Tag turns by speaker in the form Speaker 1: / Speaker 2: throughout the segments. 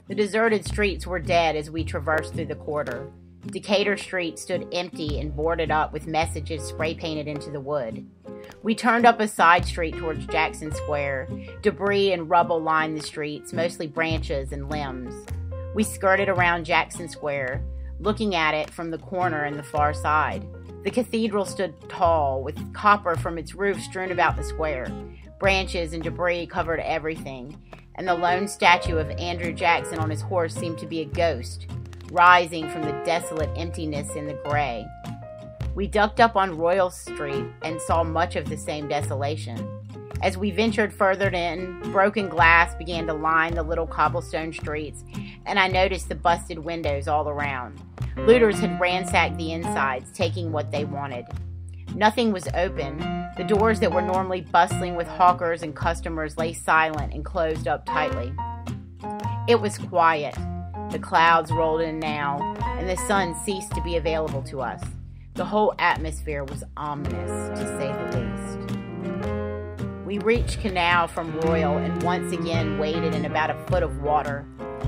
Speaker 1: The deserted streets were dead as we traversed through the quarter. Decatur Street stood empty and boarded up with messages spray-painted into the wood. We turned up a side street towards Jackson Square. Debris and rubble lined the streets, mostly branches and limbs. We skirted around Jackson Square, looking at it from the corner and the far side. The cathedral stood tall, with copper from its roof strewn about the square. Branches and debris covered everything, and the lone statue of Andrew Jackson on his horse seemed to be a ghost, rising from the desolate emptiness in the gray. We ducked up on Royal Street and saw much of the same desolation. As we ventured further in, broken glass began to line the little cobblestone streets, and I noticed the busted windows all around. Looters had ransacked the insides, taking what they wanted. Nothing was open. The doors that were normally bustling with hawkers and customers lay silent and closed up tightly. It was quiet. The clouds rolled in now, and the sun ceased to be available to us. The whole atmosphere was ominous, to say the least. We reached Canal from Royal and once again waded in about a foot of water.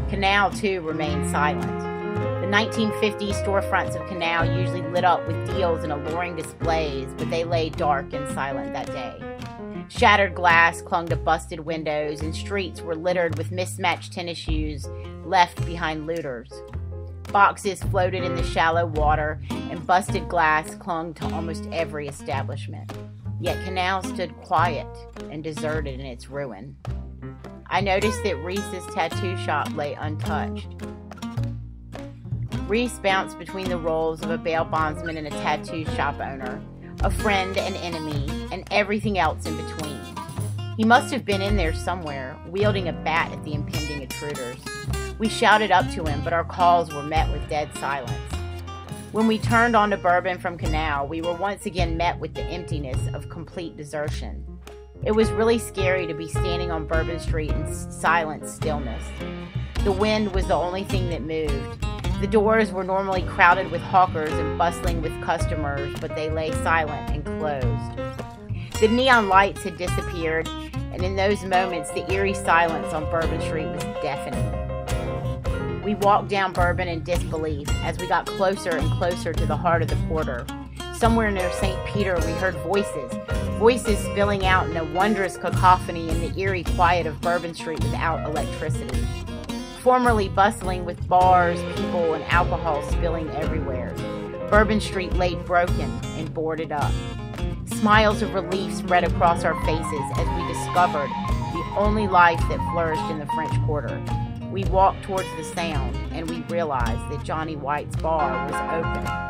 Speaker 1: Canal, too, remained silent. The 1950s storefronts of Canal usually lit up with deals and alluring displays, but they lay dark and silent that day. Shattered glass clung to busted windows, and streets were littered with mismatched tennis shoes left behind looters. Boxes floated in the shallow water, and busted glass clung to almost every establishment. Yet Canal stood quiet and deserted in its ruin. I noticed that Reese's tattoo shop lay untouched. Reese bounced between the roles of a bail bondsman and a tattoo shop owner, a friend and enemy, and everything else in between. He must have been in there somewhere, wielding a bat at the impending intruders. We shouted up to him, but our calls were met with dead silence. When we turned onto Bourbon from Canal, we were once again met with the emptiness of complete desertion. It was really scary to be standing on Bourbon Street in silent stillness. The wind was the only thing that moved. The doors were normally crowded with hawkers and bustling with customers, but they lay silent and closed. The neon lights had disappeared, and in those moments, the eerie silence on Bourbon Street was deafening. We walked down Bourbon in disbelief as we got closer and closer to the heart of the quarter. Somewhere near St. Peter, we heard voices spilling out in a wondrous cacophony in the eerie quiet of Bourbon Street without electricity. Formerly bustling with bars, people, and alcohol spilling everywhere, Bourbon Street lay broken and boarded up. Smiles of relief spread across our faces as we discovered the only life that flourished in the French Quarter. We walked towards the sound, and we realized that Johnny White's bar was open.